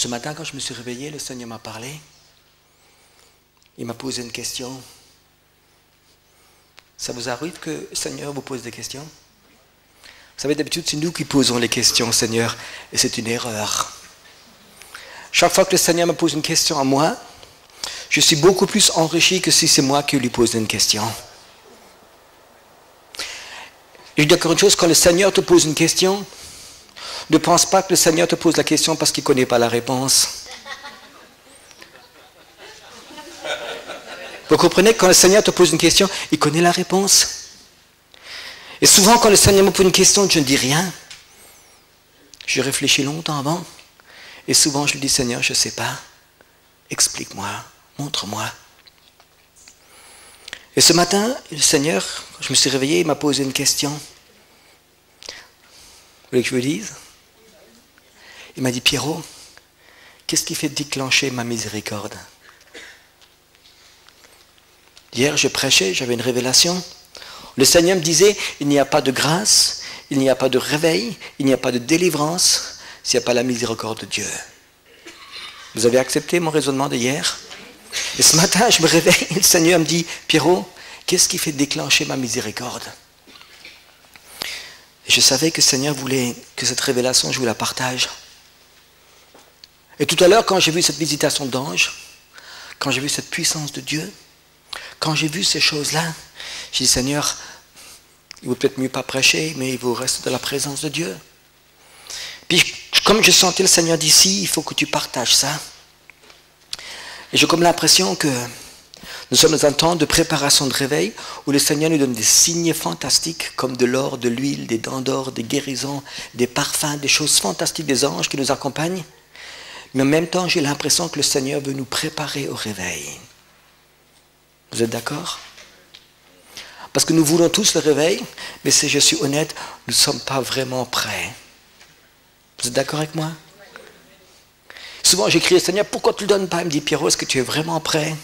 Ce matin, quand je me suis réveillé, le Seigneur m'a parlé. Il m'a posé une question. Ça vous arrive que le Seigneur vous pose des questions? Vous savez, d'habitude, c'est nous qui posons les questions au Seigneur, et c'est une erreur. Chaque fois que le Seigneur me pose une question à moi, je suis beaucoup plus enrichi que si c'est moi qui lui pose une question. Et je dis encore une chose, quand le Seigneur te pose une question, ne pense pas que le Seigneur te pose la question parce qu'il ne connaît pas la réponse. Vous comprenez, quand le Seigneur te pose une question, il connaît la réponse. Et souvent, quand le Seigneur me pose une question, je ne dis rien. Je réfléchis longtemps avant. Et souvent, je lui dis, Seigneur, je ne sais pas. Explique-moi, montre-moi. Et ce matin, le Seigneur, quand je me suis réveillé, il m'a posé une question. Vous voulez que je vous le dise? Il m'a dit, Pierrot, qu'est-ce qui fait déclencher ma miséricorde? Hier, je prêchais, j'avais une révélation. Le Seigneur me disait, il n'y a pas de grâce, il n'y a pas de réveil, il n'y a pas de délivrance, s'il n'y a pas la miséricorde de Dieu. Vous avez accepté mon raisonnement d'hier? Et ce matin, je me réveille, et le Seigneur me dit, Pierrot, qu'est-ce qui fait déclencher ma miséricorde? Et je savais que le Seigneur voulait que cette révélation, je vous la partage. Et tout à l'heure, quand j'ai vu cette visitation d'ange, quand j'ai vu cette puissance de Dieu, quand j'ai vu ces choses-là, j'ai dit, Seigneur, il vaut peut-être mieux pas prêcher, mais il vous reste de la présence de Dieu. Puis, comme je sentais le Seigneur d'ici, il faut que tu partages ça. Et j'ai comme l'impression que nous sommes dans un temps de préparation de réveil où le Seigneur nous donne des signes fantastiques comme de l'or, de l'huile, des dents d'or, des guérisons, des parfums, des choses fantastiques, des anges qui nous accompagnent. Mais en même temps, j'ai l'impression que le Seigneur veut nous préparer au réveil. Vous êtes d'accord? Parce que nous voulons tous le réveil, mais si je suis honnête, nous ne sommes pas vraiment prêts. Vous êtes d'accord avec moi? Souvent, j'écris au Seigneur, pourquoi tu ne le donnes pas? Il me dit, Pierrot, est-ce que tu es vraiment prêt?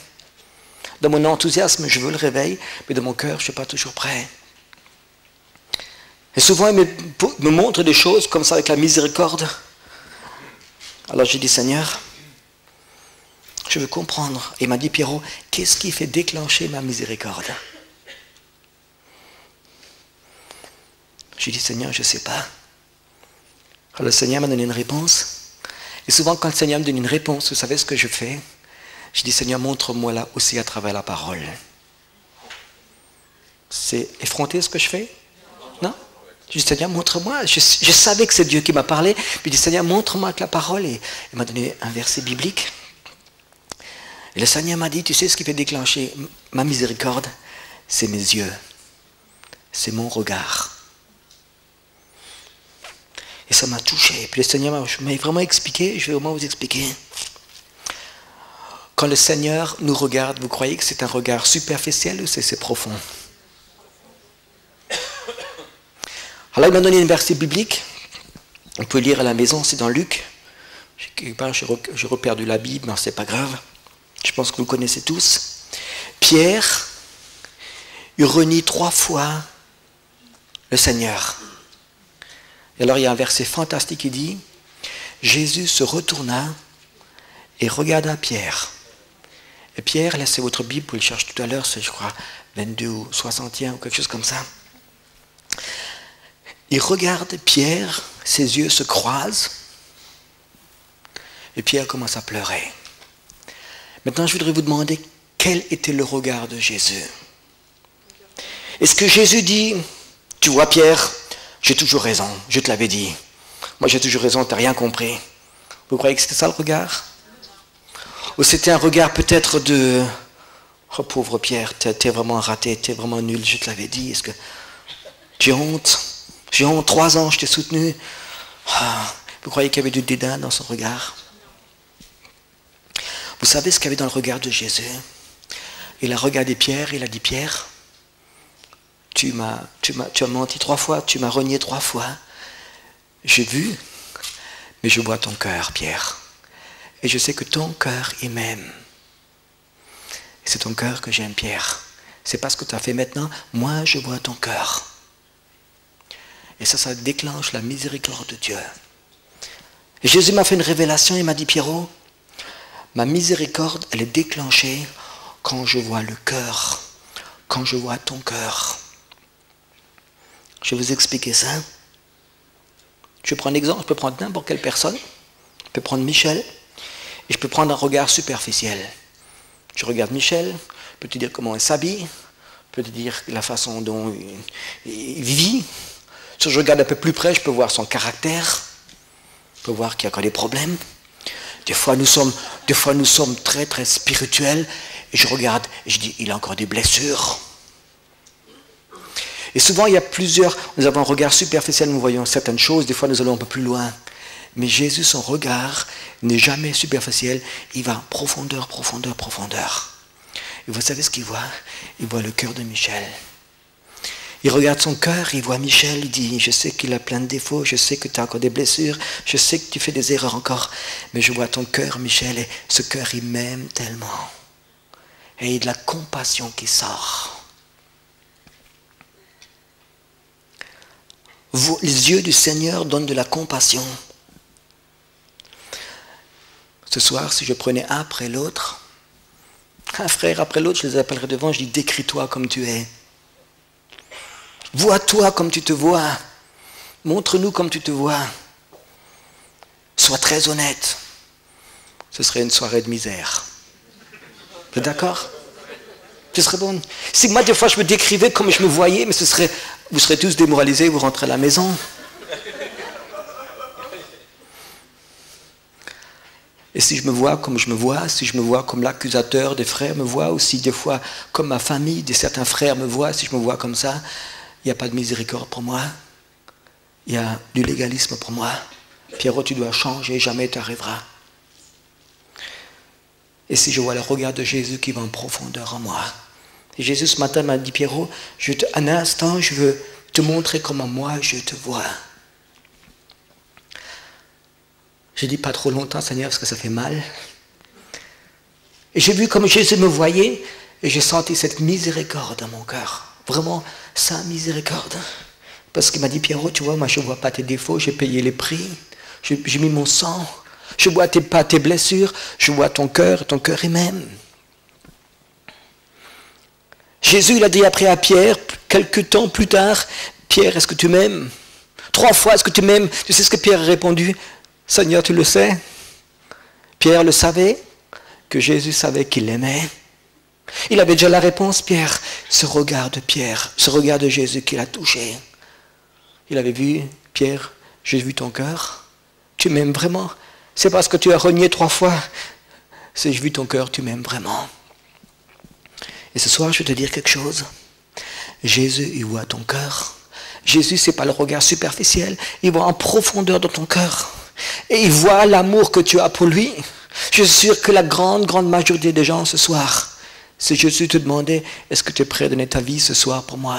Dans mon enthousiasme, je veux le réveil, mais dans mon cœur, je ne suis pas toujours prêt. Et souvent, il me montre des choses comme ça avec la miséricorde. Alors j'ai dit, Seigneur, je veux comprendre. Et il m'a dit, Pierrot, qu'est-ce qui fait déclencher ma miséricorde? J'ai dit, Seigneur, je ne sais pas. Alors le Seigneur m'a donné une réponse. Et souvent, quand le Seigneur me donne une réponse, vous savez ce que je fais? Je dis, Seigneur, montre-moi là aussi à travers la parole. C'est effronté ce que je fais? Non? Je dis, Seigneur, montre-moi. Je savais que c'est Dieu qui m'a parlé. Puis je dis, Seigneur, montre-moi avec la parole. Et il m'a donné un verset biblique. Et le Seigneur m'a dit, tu sais ce qui fait déclencher ma miséricorde? C'est mes yeux. C'est mon regard. Et ça m'a touché. Puis le Seigneur m'a vraiment expliqué, je vais au moins vous expliquer. Quand le Seigneur nous regarde, vous croyez que c'est un regard superficiel ou c'est profond? Alors il m'a donné un verset biblique. On peut lire à la maison, c'est dans Luc. J'ai reperdu la Bible, mais c'est pas grave. Je pense que vous le connaissez tous. Pierre, il renie 3 fois le Seigneur. Et alors il y a un verset fantastique qui dit, Jésus se retourna et regarda Pierre. Et Pierre, laissez votre Bible, vous le cherchez tout à l'heure, c'est je crois 22 ou 61 ou quelque chose comme ça. Il regarde Pierre, ses yeux se croisent, et Pierre commence à pleurer. Maintenant je voudrais vous demander, quel était le regard de Jésus? Est-ce que Jésus dit, tu vois Pierre, j'ai toujours raison, je te l'avais dit. Moi j'ai toujours raison, tu n'as rien compris. Vous croyez que c'était ça le regard? Ou c'était un regard peut-être de, oh pauvre Pierre, t'es vraiment raté, t'es vraiment nul, je te l'avais dit. Est-ce que j'ai honte? J'ai honte, 3 ans, je t'ai soutenu. Ah, vous croyez qu'il y avait du dédain dans son regard? Vous savez ce qu'il y avait dans le regard de Jésus? Il a regardé Pierre, il a dit, Pierre, tu m'as menti 3 fois, tu m'as renié 3 fois. J'ai vu, mais je vois ton cœur, Pierre. Et je sais que ton cœur, il m'aime. Et c'est ton cœur que j'aime, Pierre. C'est pas ce que tu as fait maintenant. Moi, je vois ton cœur. Et ça déclenche la miséricorde de Dieu. Et Jésus m'a fait une révélation, il m'a dit, Pierrot, ma miséricorde, elle est déclenchée quand je vois le cœur, quand je vois ton cœur. Je vais vous expliquer ça. Je vais prendre un exemple, je peux prendre n'importe quelle personne, je peux prendre Michel, et je peux prendre un regard superficiel. Je regarde Michel, je peux te dire comment il s'habille, je peux te dire la façon dont il vit. Si je regarde un peu plus près, je peux voir son caractère, je peux voir qu'il y a encore des problèmes. Des fois, nous sommes très, très spirituels, et je regarde, et je dis, il a encore des blessures. Et souvent, il y a nous avons un regard superficiel, nous voyons certaines choses, des fois nous allons un peu plus loin. Mais Jésus, son regard n'est jamais superficiel, il va en profondeur, profondeur, profondeur. Et vous savez ce qu'il voit? Il voit le cœur de Michel. Il regarde son cœur, il voit Michel, il dit, je sais qu'il a plein de défauts, je sais que tu as encore des blessures, je sais que tu fais des erreurs encore, mais je vois ton cœur, Michel, et ce cœur, il m'aime tellement. Et il y a de la compassion qui sort. Les yeux du Seigneur donnent de la compassion. Ce soir, si je prenais un après l'autre, un frère après l'autre, je les appellerais devant, je dis, décris-toi comme tu es. Vois-toi comme tu te vois. Montre-nous comme tu te vois. Sois très honnête. Ce serait une soirée de misère. Vous êtes d'accord? Ce serait bon. Si moi, des fois, je me décrivais comme je me voyais, mais vous serez tous démoralisés, vous rentrez à la maison. Et si je me vois comme je me vois, si je me vois comme l'accusateur des frères me voit, ou si des fois, comme ma famille, certains frères me voient, si je me vois comme ça, il n'y a pas de miséricorde pour moi. Il y a du légalisme pour moi. Pierrot, tu dois changer, jamais tu arriveras. Et si je vois le regard de Jésus qui va en profondeur en moi. Et Jésus ce matin m'a dit, Pierrot, un instant, je veux te montrer comment moi je te vois. J'ai dit pas trop longtemps, Seigneur, parce que ça fait mal. Et j'ai vu comme Jésus me voyait, et j'ai senti cette miséricorde dans mon cœur. Vraiment, sa miséricorde. Parce qu'il m'a dit, Pierrot, tu vois, moi je ne vois pas tes défauts, j'ai payé les prix, j'ai mis mon sang, je ne vois pas tes blessures, je vois ton cœur il m'aime. Jésus, il a dit après à Pierre, quelques temps plus tard, Pierre, est-ce que tu m'aimes? 3 fois, est-ce que tu m'aimes? Tu sais ce que Pierre a répondu? Seigneur, tu le sais. Pierre le savait, que Jésus savait qu'il l'aimait. Il avait déjà la réponse, Pierre. Ce regard de Pierre, ce regard de Jésus qui l'a touché. Il avait vu, Pierre, j'ai vu ton cœur. Tu m'aimes vraiment. C'est parce que tu as renié 3 fois. C'est j'ai vu ton cœur, tu m'aimes vraiment. Et ce soir, je vais te dire quelque chose. Jésus, il voit ton cœur. Jésus, ce n'est pas le regard superficiel. Il voit en profondeur dans ton cœur. Et il voit l'amour que tu as pour lui. Je suis sûr que la grande majorité des gens ce soir, si Jésus te demandait, est-ce que tu es prêt à donner ta vie ce soir pour moi?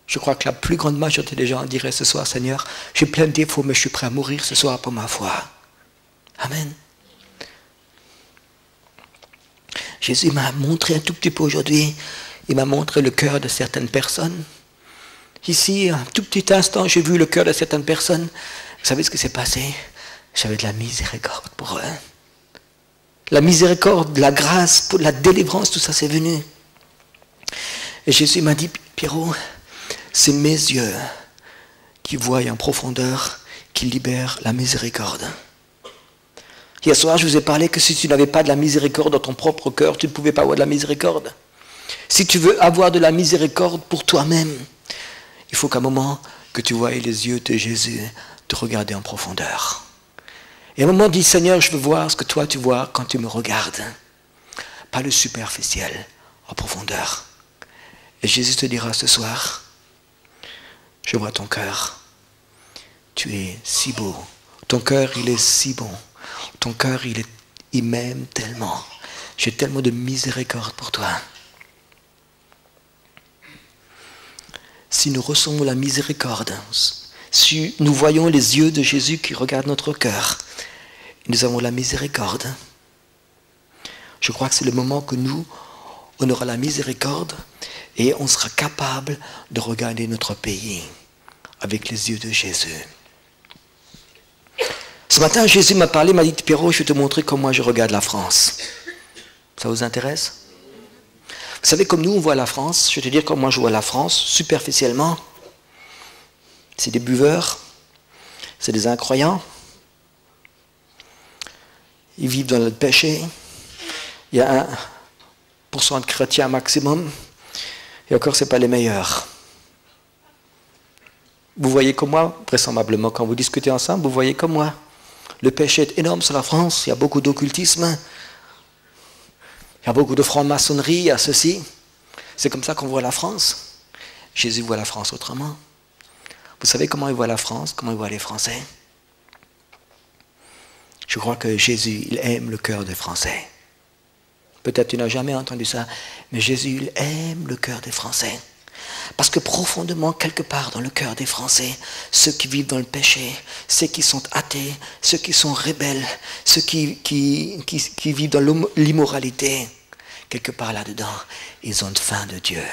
Je crois que la plus grande majorité des gens diraient ce soir, Seigneur, j'ai plein de défauts, mais je suis prêt à mourir ce soir pour ma foi. Amen. Jésus m'a montré un tout petit peu aujourd'hui, il m'a montré le cœur de certaines personnes. Ici, un tout petit instant, j'ai vu le cœur de certaines personnes. Vous savez ce qui s'est passé? J'avais de la miséricorde pour eux. La miséricorde, la grâce, la délivrance, tout ça c'est venu. Et Jésus m'a dit, Pierrot, c'est mes yeux qui voient en profondeur, qui libèrent la miséricorde. Hier soir, je vous ai parlé que si tu n'avais pas de la miséricorde dans ton propre cœur, tu ne pouvais pas avoir de la miséricorde. Si tu veux avoir de la miséricorde pour toi-même, il faut qu'à un moment que tu voies les yeux de Jésus te regarder en profondeur. Et à un moment, dis, Seigneur, je veux voir ce que toi tu vois quand tu me regardes. Pas le superficiel, en profondeur. Et Jésus te dira ce soir, je vois ton cœur. Tu es si beau. Ton cœur, il est si bon. Ton cœur, il m'aime tellement. J'ai tellement de miséricorde pour toi. Si nous recevons la miséricorde, si nous voyons les yeux de Jésus qui regardent notre cœur, nous avons la miséricorde. Je crois que c'est le moment que nous, on aura la miséricorde et on sera capable de regarder notre pays avec les yeux de Jésus. Ce matin, Jésus m'a parlé, m'a dit, Pierrot, je vais te montrer comment je regarde la France. Ça vous intéresse? Vous savez, comme nous, on voit la France, je vais te dire comment je vois la France, superficiellement. C'est des buveurs, c'est des incroyants. Ils vivent dans le péché. Il y a 1% de chrétiens maximum. Et encore, ce n'est pas les meilleurs. Vous voyez comme moi, vraisemblablement, quand vous discutez ensemble, vous voyez comme moi. Le péché est énorme sur la France, il y a beaucoup d'occultisme, il y a beaucoup de franc-maçonnerie, il y a ceci. C'est comme ça qu'on voit la France. Jésus voit la France autrement. Vous savez comment il voit la France, comment il voit les Français? Je crois que Jésus, il aime le cœur des Français. Peut-être tu n'as jamais entendu ça, mais Jésus, il aime le cœur des Français. Parce que profondément, quelque part dans le cœur des Français, ceux qui vivent dans le péché, ceux qui sont athées, ceux qui sont rebelles, ceux qui vivent dans l'immoralité, quelque part là-dedans, ils ont faim de Dieu.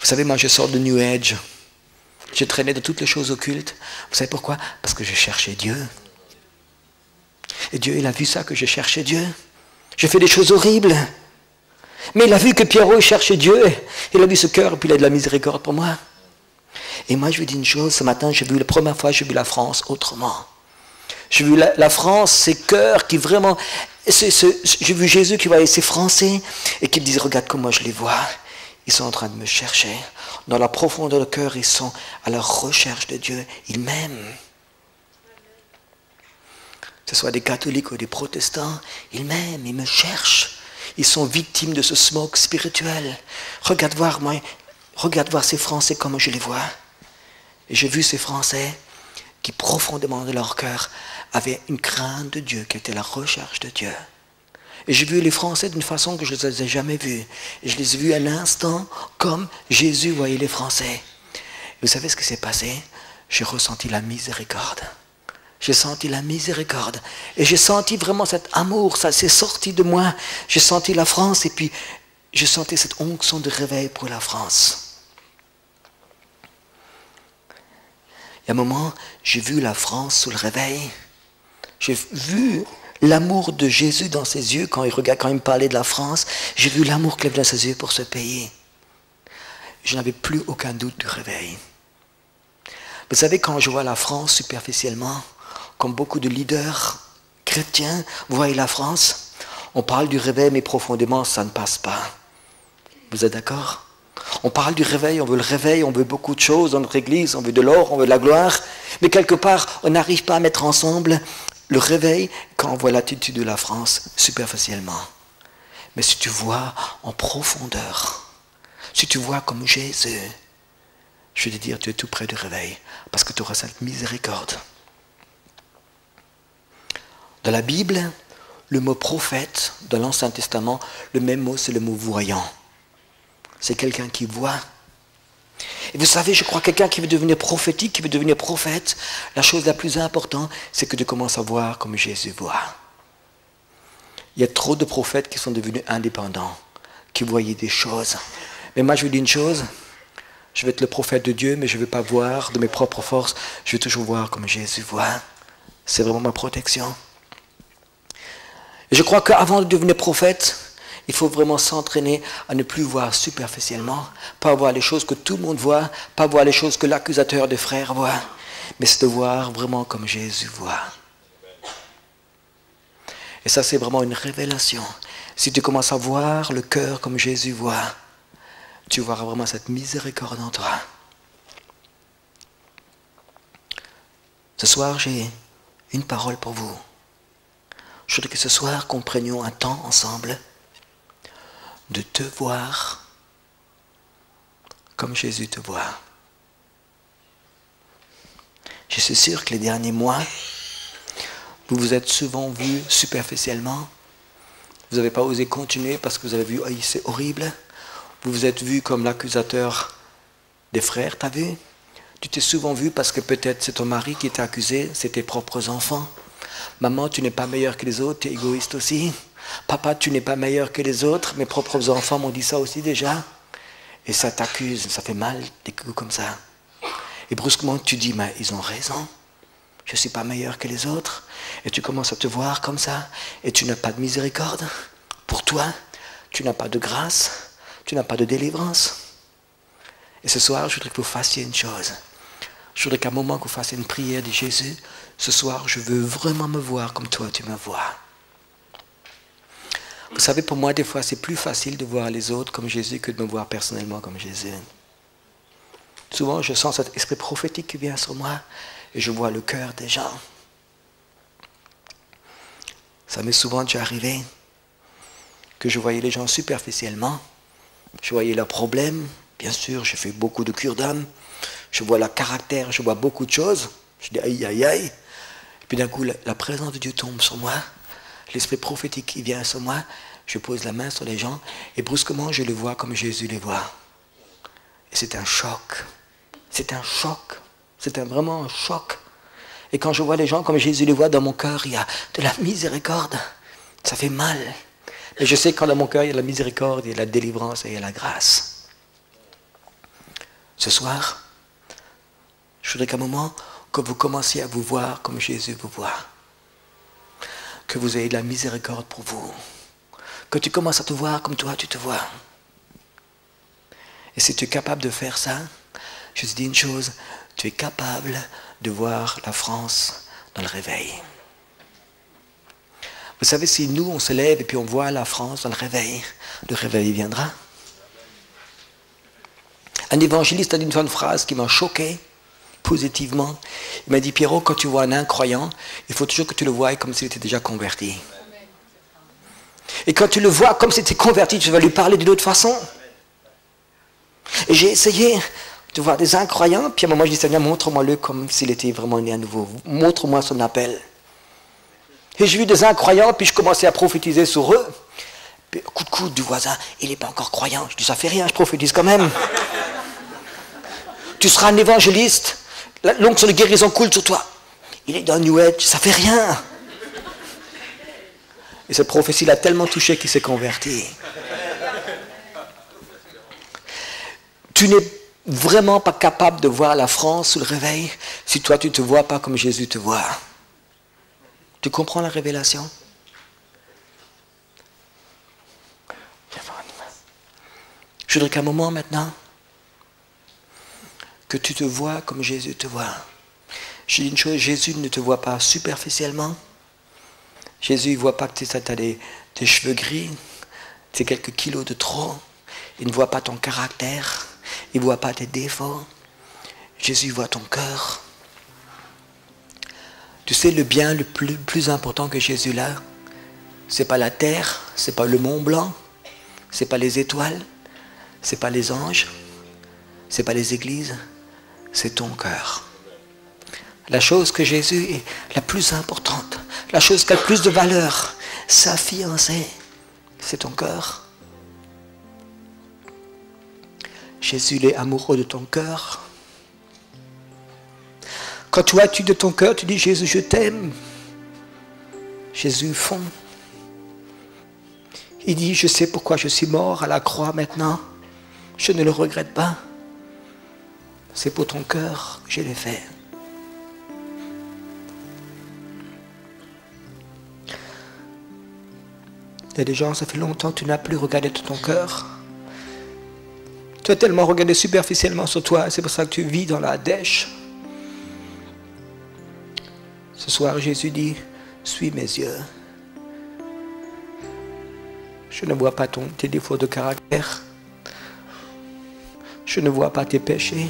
Vous savez, moi je sors de New Age, je traînais de toutes les choses occultes. Vous savez pourquoi? Parce que je cherchais Dieu. Et Dieu, il a vu ça, que je cherchais Dieu. J'ai fait des choses horribles. Mais il a vu que Pierrot cherchait Dieu. Il a vu ce cœur, et puis il a de la miséricorde pour moi. Et moi, je lui dis une chose. Ce matin, la première fois, j'ai vu la France autrement. J'ai vu la France, ces cœurs qui vraiment... J'ai vu Jésus qui voyait ces Français et qui me disait, regarde comment je les vois. Ils sont en train de me chercher. Dans la profondeur du cœur, ils sont à la recherche de Dieu. Ils m'aiment. Que ce soit des catholiques ou des protestants, ils m'aiment, ils me cherchent. Ils sont victimes de ce smog spirituel. Regarde voir ces Français comme je les vois. Et j'ai vu ces Français qui profondément de leur cœur avaient une crainte de Dieu, qui était la recherche de Dieu. Et j'ai vu les Français d'une façon que je ne les ai jamais vus. Et je les ai vus un instant comme Jésus voyait les Français. Et vous savez ce qui s'est passé? J'ai ressenti la miséricorde. J'ai senti la miséricorde. Et j'ai senti vraiment cet amour, ça s'est sorti de moi. J'ai senti la France et puis j'ai senti cette onction de réveil pour la France. Il y a un moment, j'ai vu la France sous le réveil. J'ai vu l'amour de Jésus dans ses yeux quand il me parlait de la France. J'ai vu l'amour qu'il avait dans ses yeux pour ce pays. Je n'avais plus aucun doute du réveil. Vous savez, quand je vois la France superficiellement, comme beaucoup de leaders chrétiens voient la France, on parle du réveil, mais profondément, ça ne passe pas. Vous êtes d'accord? On parle du réveil, on veut le réveil, on veut beaucoup de choses dans notre église, on veut de l'or, on veut de la gloire, mais quelque part, on n'arrive pas à mettre ensemble le réveil quand on voit l'attitude de la France superficiellement. Mais si tu vois en profondeur, si tu vois comme Jésus, je vais te dire, tu es tout près du réveil, parce que tu auras cette miséricorde. Dans la Bible, le mot prophète, dans l'Ancien Testament, le même mot, c'est le mot voyant. C'est quelqu'un qui voit. Et vous savez, je crois que quelqu'un qui veut devenir prophétique, qui veut devenir prophète, la chose la plus importante, c'est que tu commences à voir comme Jésus voit. Il y a trop de prophètes qui sont devenus indépendants, qui voyaient des choses. Mais moi, je vous dis une chose, je vais être le prophète de Dieu, mais je ne vais pas voir de mes propres forces, je vais toujours voir comme Jésus voit. C'est vraiment ma protection. Et je crois qu'avant de devenir prophète, il faut vraiment s'entraîner à ne plus voir superficiellement, pas voir les choses que tout le monde voit, pas voir les choses que l'accusateur des frères voit, mais c'est de voir vraiment comme Jésus voit. Et ça, c'est vraiment une révélation. Si tu commences à voir le cœur comme Jésus voit, tu verras vraiment cette miséricorde en toi. Ce soir, j'ai une parole pour vous. Je voudrais que ce soir, qu'on prenions un temps ensemble de te voir comme Jésus te voit. Je suis sûr que les derniers mois, vous vous êtes souvent vus superficiellement. Vous n'avez pas osé continuer parce que vous avez vu, oh, c'est horrible. Vous vous êtes vus comme l'accusateur des frères, t'as vu? Tu t'es souvent vu parce que peut-être c'est ton mari qui t'a accusé, c'est tes propres enfants. Maman, tu n'es pas meilleur que les autres, tu es égoïste aussi. Papa, tu n'es pas meilleur que les autres, mes propres enfants m'ont dit ça aussi déjà. Et ça t'accuse, ça fait mal, des coups comme ça. Et brusquement, tu dis, mais ils ont raison. je ne suis pas meilleur que les autres. Et tu commences à te voir comme ça, et tu n'as pas de miséricorde pour toi, tu n'as pas de grâce, tu n'as pas de délivrance. Et ce soir, je voudrais que vous fassiez une chose. Je voudrais qu'à un moment que vous fassiez une prière de Jésus, ce soir, je veux vraiment me voir comme toi, tu me vois. Vous savez, pour moi, des fois, c'est plus facile de voir les autres comme Jésus que de me voir personnellement comme Jésus. Souvent, je sens cet esprit prophétique qui vient sur moi et je vois le cœur des gens. Ça m'est souvent déjà arrivé que je voyais les gens superficiellement. Je voyais leurs problèmes. Bien sûr, j'ai fait beaucoup de cures d'âme. Je vois leur caractère, je vois beaucoup de choses. Je dis aïe, aïe, aïe. Et puis d'un coup, la présence de Dieu tombe sur moi. L'esprit prophétique qui vient sur moi. Je pose la main sur les gens et brusquement, je les vois comme Jésus les voit. Et c'est un choc. C'est un choc. C'est vraiment un choc. Et quand je vois les gens comme Jésus les voit, dans mon cœur, il y a de la miséricorde. Ça fait mal. Mais je sais que quand dans mon cœur, il y a la miséricorde, il y a la délivrance et il y a la grâce. Ce soir, je voudrais qu'à un moment, que vous commenciez à vous voir comme Jésus vous voit. Que vous ayez de la miséricorde pour vous. Que tu commences à te voir comme toi, tu te vois. Et si tu es capable de faire ça, je te dis une chose, tu es capable de voir la France dans le réveil. Vous savez, si nous, on se lève et puis on voit la France dans le réveil viendra. Un évangéliste a dit une phrase qui m'a choqué positivement. Il m'a dit, Pierrot, quand tu vois un incroyant, il faut toujours que tu le voies comme s'il était déjà converti. Et quand tu le vois comme s'il était converti, tu vas lui parler d'une autre façon. Et j'ai essayé de voir des incroyants, puis à un moment je dis, Seigneur, montre-moi-le comme s'il était vraiment né à nouveau. Montre-moi son appel. Et j'ai vu des incroyants, puis je commençais à prophétiser sur eux. Puis coup de coude du voisin, il n'est pas encore croyant. Je dis, ça fait rien, je prophétise quand même. Tu seras un évangéliste, l'onction de guérison coule sur toi. Il est dans New Age, ça fait rien. Et cette prophétie l'a tellement touché qu'il s'est converti. Tu n'es vraiment pas capable de voir la France sous le réveil si toi tu ne te vois pas comme Jésus te voit. Tu comprends la révélation? Je voudrais qu'à un moment maintenant, que tu te vois comme Jésus te voit. Je dis une chose, Jésus ne te voit pas superficiellement. Jésus ne voit pas que tu as des cheveux gris, tu as quelques kilos de trop. Il ne voit pas ton caractère. Il ne voit pas tes défauts. Jésus voit ton cœur. Tu sais, le bien le plus important que Jésus a, ce n'est pas la terre, ce n'est pas le Mont Blanc, ce n'est pas les étoiles, ce n'est pas les anges, ce n'est pas les églises, c'est ton cœur. La chose que Jésus est la plus importante, la chose qui a le plus de valeur, sa fiancée, c'est ton cœur. Jésus il est amoureux de ton cœur. Quand tu as-tu de ton cœur, tu dis Jésus, je t'aime. Jésus fond. Il dit, je sais pourquoi je suis mort à la croix maintenant. Je ne le regrette pas. C'est pour ton cœur que je l'ai fait. Il y a des gens, ça fait longtemps que tu n'as plus regardé de ton cœur. Tu as tellement regardé superficiellement sur toi, c'est pour ça que tu vis dans la dèche. Ce soir, Jésus dit, suis mes yeux. Je ne vois pas tes défauts de caractère. Je ne vois pas tes péchés.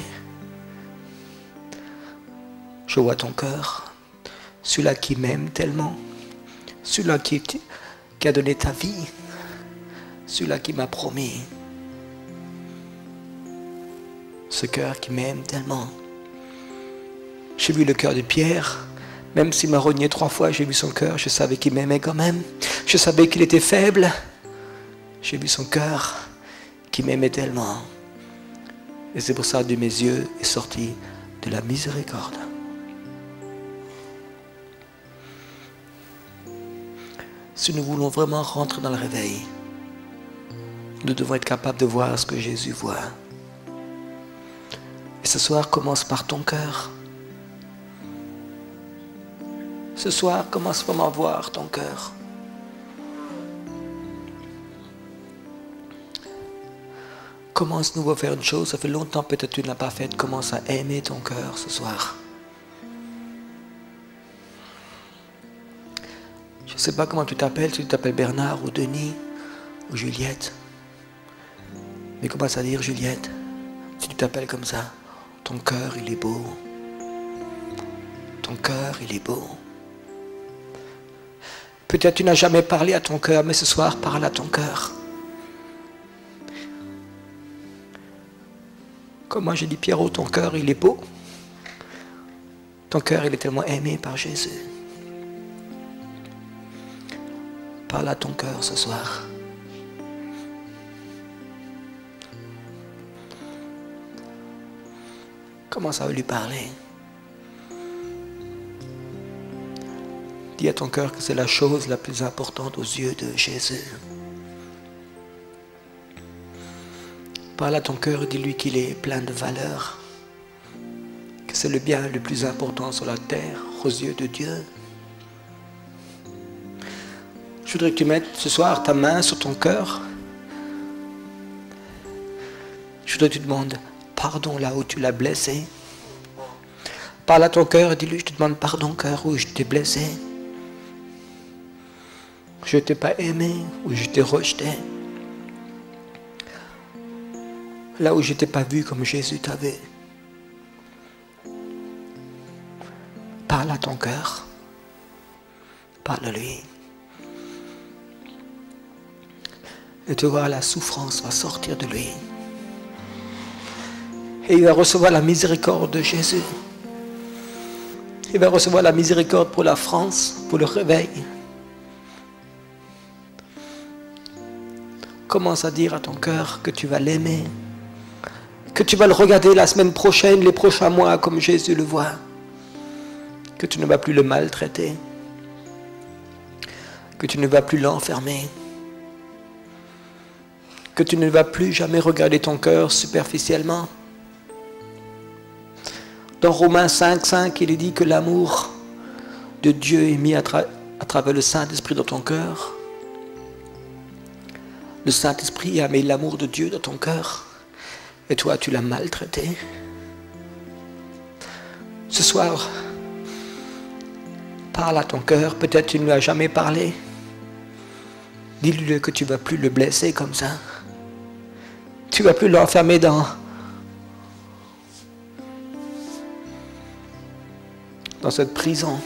Je vois ton cœur. Celui-là qui m'aime tellement. Celui-là qui a donné ta vie. Celui-là qui m'a promis. Ce cœur qui m'aime tellement. J'ai vu le cœur de Pierre. Même s'il m'a renié 3 fois, j'ai vu son cœur. Je savais qu'il m'aimait quand même. Je savais qu'il était faible. J'ai vu son cœur qui m'aimait tellement. Et c'est pour ça que de mes yeux est sorti de la miséricorde. Si nous voulons vraiment rentrer dans le réveil, nous devons être capables de voir ce que Jésus voit. Et ce soir commence par ton cœur. Ce soir, commence vraiment à voir ton cœur. Commence nouveau à faire une chose, ça fait longtemps peut-être que tu ne l'as pas faite. Commence à aimer ton cœur ce soir. Je ne sais pas comment tu t'appelles, si tu t'appelles Bernard ou Denis ou Juliette. Mais commence à dire Juliette, si tu t'appelles comme ça, ton cœur il est beau. Ton cœur il est beau. Peut-être tu n'as jamais parlé à ton cœur, mais ce soir parle à ton cœur. Comme moi j'ai dit Pierrot, ton cœur il est beau. Ton cœur il est tellement aimé par Jésus. Parle à ton cœur ce soir. Commence à lui parler. Dis à ton cœur que c'est la chose la plus importante aux yeux de Jésus. Parle à ton cœur et dis-lui qu'il est plein de valeur. Que c'est le bien le plus important sur la terre aux yeux de Dieu. Je voudrais que tu mettes ce soir ta main sur ton cœur. Je voudrais que tu demandes pardon là où tu l'as blessé. Parle à ton cœur et dis-lui, je te demande pardon cœur où je t'ai blessé. Je ne t'ai pas aimé ou je t'ai rejeté. Là où je ne t'ai pas vu comme Jésus t'a vu. Parle à ton cœur. Parle à lui. Et tu vois, la souffrance va sortir de lui. Et il va recevoir la miséricorde de Jésus. Il va recevoir la miséricorde pour la France, pour le réveil. Commence à dire à ton cœur que tu vas l'aimer. Que tu vas le regarder la semaine prochaine, les prochains mois, comme Jésus le voit. Que tu ne vas plus le maltraiter. Que tu ne vas plus l'enfermer. Que tu ne vas plus jamais regarder ton cœur superficiellement. Dans Romains 5,5, il est dit que l'amour de Dieu est mis à travers le Saint-Esprit dans ton cœur. Le Saint-Esprit a mis l'amour de Dieu dans ton cœur. Et toi, tu l'as maltraité. Ce soir, parle à ton cœur. Peut-être tu ne lui as jamais parlé. Dis-lui que tu ne vas plus le blesser comme ça. Tu ne vas plus l'enfermer dans cette prison.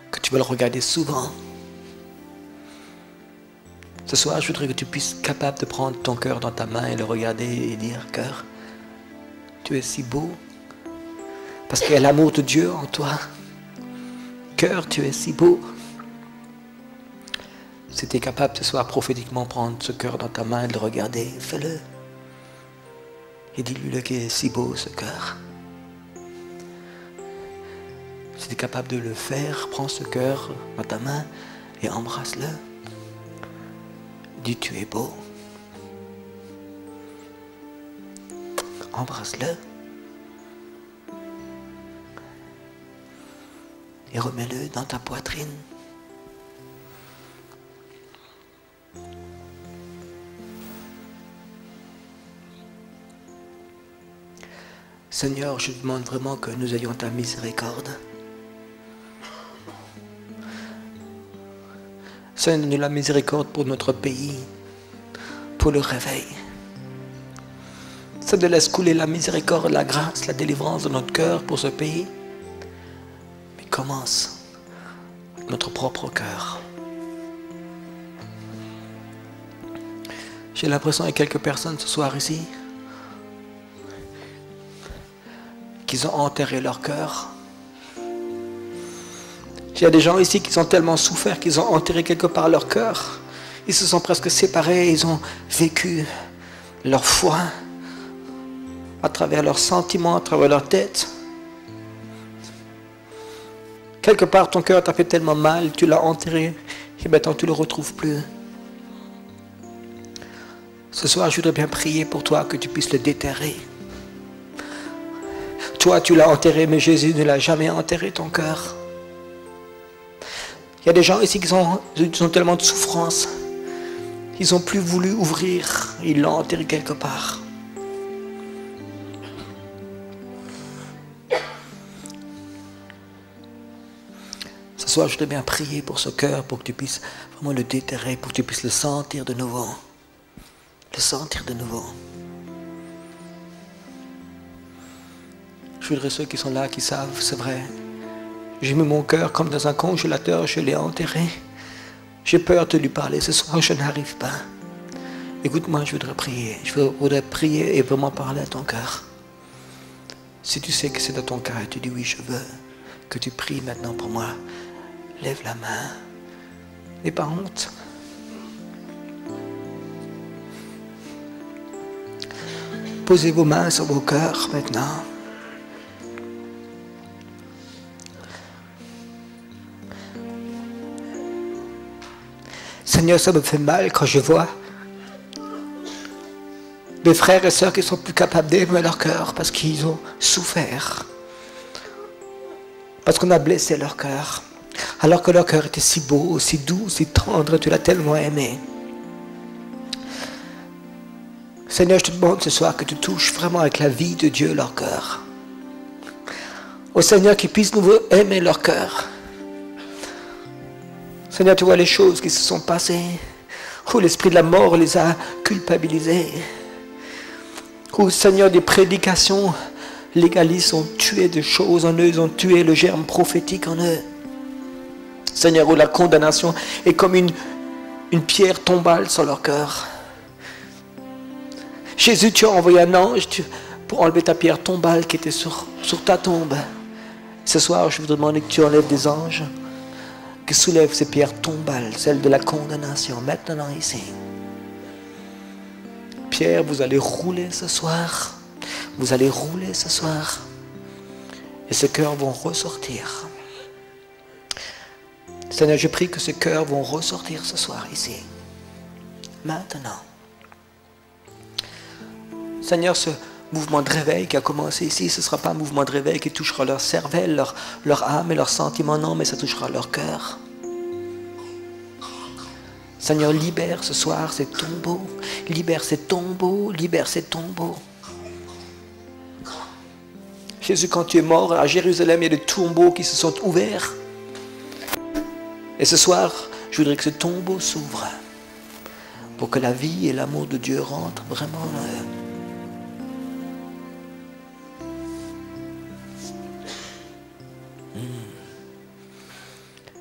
Que tu vas le regarder souvent. Ce soir, je voudrais que tu puisses être capable de prendre ton cœur dans ta main et le regarder et dire, cœur, tu es si beau. Parce qu'il y a l'amour de Dieu en toi. Cœur, tu es si beau. Si tu es capable ce soir prophétiquement prendre ce cœur dans ta main et le regarder, fais-le. Et dis-lui qu'il est si beau ce cœur. Si tu es capable de le faire, prends ce cœur dans ta main et embrasse-le. Dis tu es beau. Embrasse-le. Et remets-le dans ta poitrine. Seigneur, je demande vraiment que nous ayons ta miséricorde. Seigneur, donne-nous la miséricorde pour notre pays, pour le réveil. Seigneur, laisse couler la miséricorde, la grâce, la délivrance de notre cœur pour ce pays. Mais commence avec notre propre cœur. J'ai l'impression qu'il y a quelques personnes ce soir ici qui ont enterré leur cœur. Il y a des gens ici qui ont tellement souffert qu'ils ont enterré quelque part leur cœur. Ils se sont presque séparés, ils ont vécu leur foi à travers leurs sentiments, à travers leur tête. Quelque part, ton cœur t'a fait tellement mal, tu l'as enterré et maintenant tu ne le retrouves plus. Ce soir, je voudrais bien prier pour toi que tu puisses le déterrer. Toi, tu l'as enterré, mais Jésus ne l'a jamais enterré, ton cœur. Il y a des gens ici qui ont tellement de souffrance. Ils n'ont plus voulu ouvrir. Ils l'ont enterré quelque part. Ce soir, je voudrais bien prier pour ce cœur, pour que tu puisses vraiment le déterrer, pour que tu puisses le sentir de nouveau. Le sentir de nouveau. Je voudrais ceux qui sont là, qui savent, c'est vrai. J'ai mis mon cœur comme dans un congélateur, je l'ai enterré. J'ai peur de lui parler ce soir, je n'arrive pas. Écoute-moi, je voudrais prier. Je voudrais prier et vraiment parler à ton cœur. Si tu sais que c'est dans ton cœur et tu dis oui, je veux que tu pries maintenant pour moi, lève la main. N'aie pas honte. Posez vos mains sur vos cœurs maintenant. Seigneur, ça me fait mal quand je vois mes frères et sœurs qui sont plus capables d'aimer leur cœur parce qu'ils ont souffert. Parce qu'on a blessé leur cœur. Alors que leur cœur était si beau, si doux, si tendre, tu l'as tellement aimé. Seigneur, je te demande ce soir que tu touches vraiment avec la vie de Dieu leur cœur. Ô Seigneur, qu'ils puissent nous aimer leur cœur. Seigneur, tu vois les choses qui se sont passées, où l'esprit de la mort les a culpabilisés, où, Seigneur, des prédications légalistes ont tué des choses en eux, ils ont tué le germe prophétique en eux. Seigneur, où la condamnation est comme une pierre tombale sur leur cœur. Jésus, tu as envoyé un ange pour enlever ta pierre tombale qui était sur ta tombe. Ce soir, je voudrais demander que tu enlèves des anges qui soulèvent ces pierres tombales, celles de la condamnation, maintenant ici. Pierre, vous allez rouler ce soir. Vous allez rouler ce soir. Et ces cœurs vont ressortir. Seigneur, je prie que ces cœurs vont ressortir ce soir ici. Maintenant. Seigneur, ce mouvement de réveil qui a commencé ici, ce ne sera pas un mouvement de réveil qui touchera leur cervelle, leur âme et leurs sentiments, non, mais ça touchera leur cœur. Seigneur, libère ce soir ces tombeaux, libère ces tombeaux, libère ces tombeaux. Jésus, quand tu es mort à Jérusalem, il y a des tombeaux qui se sont ouverts. Et ce soir, je voudrais que ce tombeau s'ouvre pour que la vie et l'amour de Dieu rentrent vraiment en eux.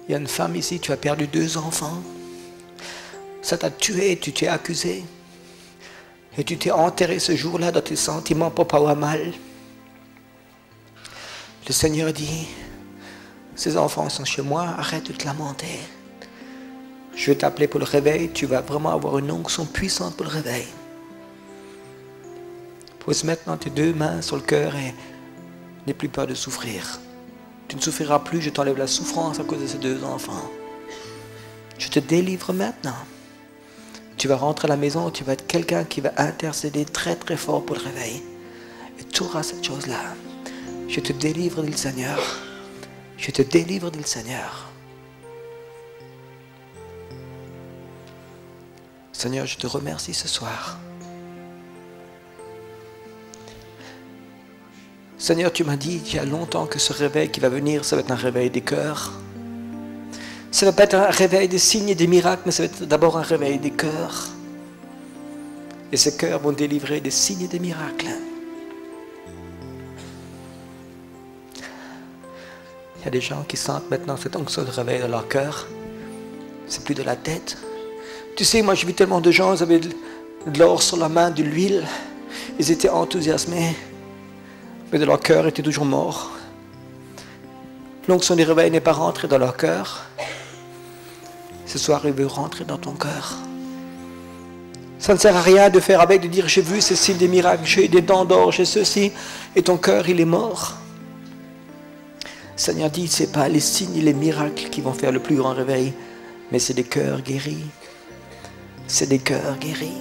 Il y a une femme ici, tu as perdu 2 enfants. Ça t'a tué, tu t'es accusé. Et tu t'es enterré ce jour-là dans tes sentiments pour pas avoir mal. Le Seigneur dit, ces enfants sont chez moi, arrête de te lamenter. Je vais t'appeler pour le réveil, tu vas vraiment avoir une onction puissante pour le réveil. Pose maintenant tes 2 mains sur le cœur et n'aie plus peur de souffrir. Tu ne souffriras plus, je t'enlève la souffrance à cause de ces 2 enfants. Je te délivre maintenant. Tu vas rentrer à la maison, tu vas être quelqu'un qui va intercéder très très fort pour le réveil. Et tu auras cette chose-là. Je te délivre, dit le Seigneur. Je te délivre, dit le Seigneur. Seigneur, je te remercie ce soir. Seigneur, tu m'as dit il y a longtemps que ce réveil qui va venir, ça va être un réveil des cœurs. Ça ne va pas être un réveil des signes et des miracles, mais ça va être d'abord un réveil des cœurs. Et ces cœurs vont délivrer des signes et des miracles. Il y a des gens qui sentent maintenant cette onction de réveil dans leur cœur. C'est plus de la tête. Tu sais, moi j'ai vu tellement de gens, ils avaient de l'or sur la main, de l'huile. Ils étaient enthousiasmés. Mais de leur cœur était toujours mort. L'onction du réveil n'est pas rentrée dans leur cœur. Ce soir, il veut rentrer dans ton cœur. Ça ne sert à rien de faire avec, de dire j'ai vu ces signes des miracles, j'ai des dents d'or, j'ai ceci, et ton cœur, il est mort. Le Seigneur dit, ce n'est pas les signes et les miracles qui vont faire le plus grand réveil, mais c'est des cœurs guéris. C'est des cœurs guéris.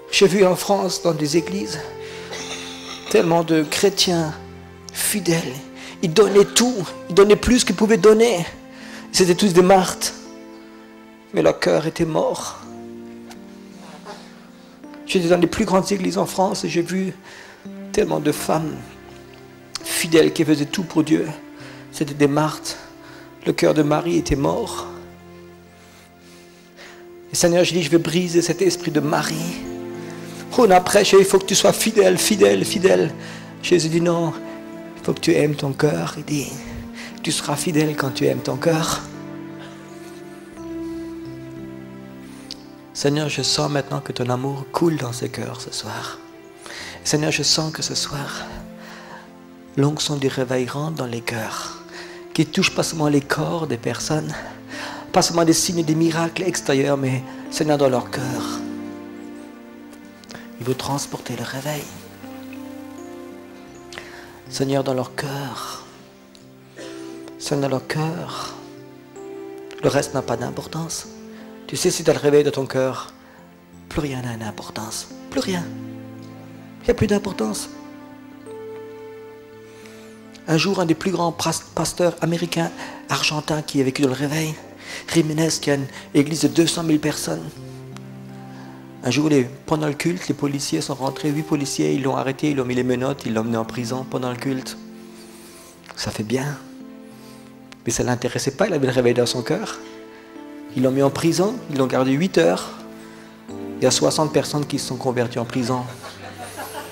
J'ai vu en France, dans des églises, tellement de chrétiens fidèles. Ils donnaient tout. Ils donnaient plus qu'ils pouvaient donner. C'était tous des martyrs. Mais leur cœur était mort. J'étais dans les plus grandes églises en France et j'ai vu tellement de femmes fidèles qui faisaient tout pour Dieu. C'était des martyrs. Le cœur de Marie était mort. Et Seigneur, je dis, je vais briser cet esprit de Marie. On a prêché, il faut que tu sois fidèle, fidèle, fidèle. Jésus dit non, il faut que tu aimes ton cœur. Il dit, tu seras fidèle quand tu aimes ton cœur. Seigneur, je sens maintenant que ton amour coule dans ces cœurs ce soir. Seigneur, je sens que ce soir, l'onction du réveil rentre dans les cœurs, qui touche pas seulement les corps des personnes, pas seulement des signes, des miracles extérieurs, mais Seigneur, dans leur cœur. Il veut transporter le réveil. Seigneur, dans leur cœur. Seigneur, dans leur cœur. Le reste n'a pas d'importance. Tu sais, si tu as le réveil de ton cœur, plus rien n'a d'importance. Plus rien. Il n'y a plus d'importance. Un jour, un des plus grands pasteurs américains, argentins, qui a vécu dans le réveil, Jiménez, qui a une église de 200 000 personnes. Un jour, pendant le culte, les policiers sont rentrés, 8 policiers, ils l'ont arrêté, ils l'ont mis les menottes, ils l'ont emmené en prison pendant le culte. Ça fait bien. Mais ça ne l'intéressait pas, il avait le réveil dans son cœur. Ils l'ont mis en prison, ils l'ont gardé 8 heures. Il y a 60 personnes qui se sont converties en prison.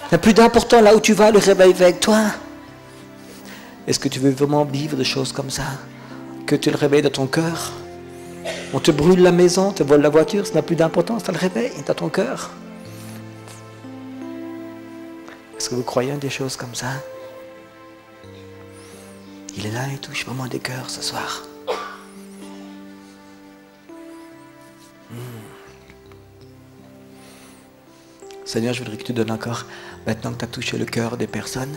Il n'y a plus d'important là où tu vas, le réveil va avec toi. Est-ce que tu veux vraiment vivre des choses comme ça? Que tu le réveilles dans ton cœur? On te brûle la maison, on te vole la voiture, ça n'a plus d'importance, tu as le réveil dans ton cœur. Est-ce que vous croyez en des choses comme ça? Il est là, il touche vraiment des cœurs ce soir. Seigneur, je voudrais que tu donnes encore, maintenant que tu as touché le cœur des personnes,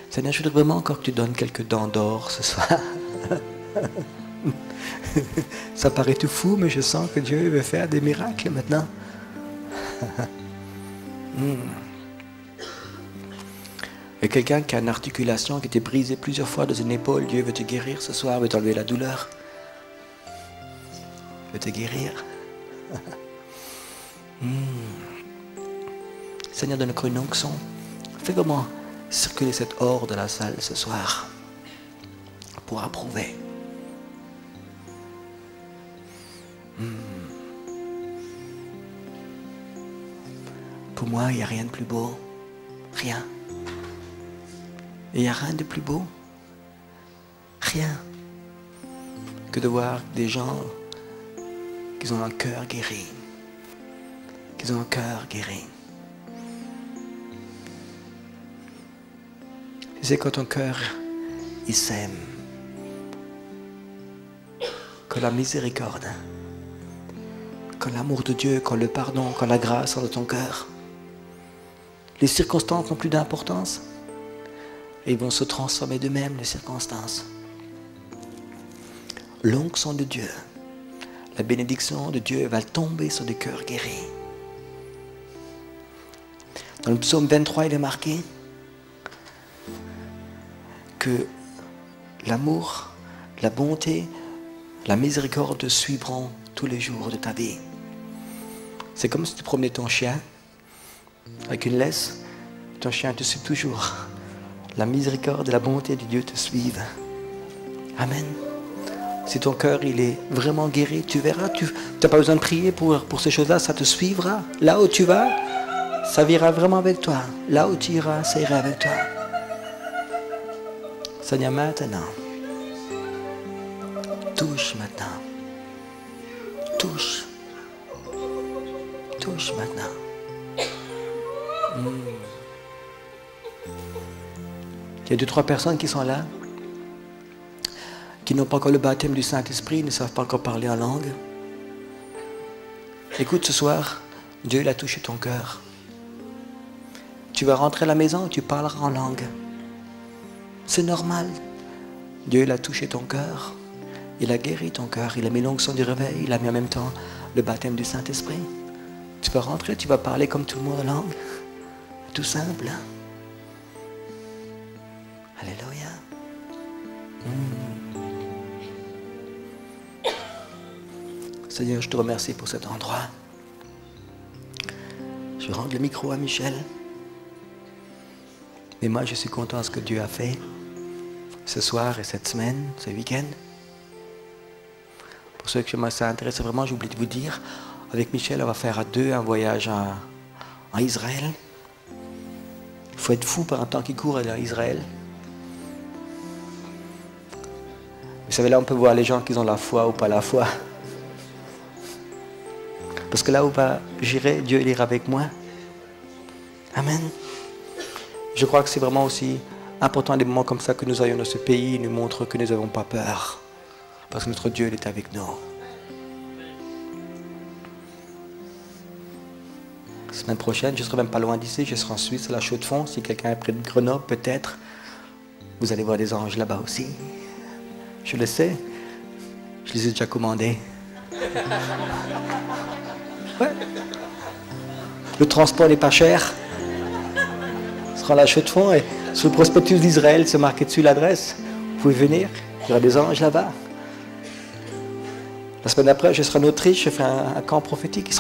Seigneur, je voudrais vraiment encore que tu donnes quelques dents d'or ce soir. Ça paraît tout fou, mais je sens que Dieu veut faire des miracles maintenant. Il y a quelqu'un qui a une articulation qui était brisée plusieurs fois dans une épaule. Dieu veut te guérir ce soir, veut t'enlever la douleur. Veut te guérir. Seigneur, donne une onction. Fais vraiment circuler cet or de la salle ce soir pour approuver. Pour moi, il n'y a rien de plus beau. Rien. Il n'y a rien de plus beau. Rien. Que de voir des gens qui ont un cœur guéri. Qui ont un cœur guéri. Tu sais, quand ton cœur, il s'aime. Quand la miséricorde, quand l'amour de Dieu, quand le pardon, quand la grâce sont dans ton cœur, les circonstances n'ont plus d'importance. Et ils vont se transformer d'eux-mêmes, les circonstances. L'onction de Dieu, la bénédiction de Dieu va tomber sur des cœurs guéris. Dans le psaume 23, il est marqué que l'amour, la bonté, la miséricorde te suivront tous les jours de ta vie. C'est comme si tu promenais ton chien avec une laisse, ton chien te suit toujours. La miséricorde et la bonté de Dieu te suivent. Amen. Si ton cœur il est vraiment guéri, tu verras, tu n'as pas besoin de prier pour ces choses-là, ça te suivra. Là où tu vas, ça ira vraiment avec toi. Là où tu iras, ça ira avec toi. Seigneur, maintenant, touche maintenant. Touche. Touche maintenant. Il y a 2-3 personnes qui sont là, qui n'ont pas encore le baptême du Saint-Esprit, ne savent pas encore parler en langue. Écoute, ce soir, Dieu a touché ton cœur. Tu vas rentrer à la maison, tu parleras en langue. C'est normal. Dieu a touché ton cœur. Il a guéri ton cœur. Il a mis l'onction du réveil. Il a mis en même temps le baptême du Saint-Esprit. Tu vas rentrer, tu vas parler comme tout le monde en langue. Tout simple. Alléluia. Seigneur, je te remercie pour cet endroit. Je rends le micro à Michel. Mais moi, je suis content de ce que Dieu a fait ce soir et cette semaine, ce week-end. Pour ceux que ça intéresse vraiment, j'ai oublié de vous dire, avec Michel, on va faire à deux un voyage en Israël. Il faut être fou par un temps qui court aller en Israël. Vous savez, là, on peut voir les gens qui ont la foi ou pas la foi. Parce que là où j'irai, Dieu il ira avec moi. Amen. Je crois que c'est vraiment aussi important des moments comme ça que nous ayons dans ce pays, il nous montre que nous n'avons pas peur. Parce que notre Dieu il est avec nous. La semaine prochaine, je ne serai même pas loin d'ici, je serai en Suisse, à la Chaux-de-Fonds. Si quelqu'un est près de Grenoble, peut-être, vous allez voir des anges là-bas aussi. Je le sais, je les ai déjà commandés. Ouais. Le transport n'est pas cher. Ce sera à la Chaux-de-Fonds et sur le prospectus d'Israël, c'est marqué dessus l'adresse. Vous pouvez venir, il y aura des anges là-bas. La semaine après, je serai en Autriche, je ferai un camp prophétique.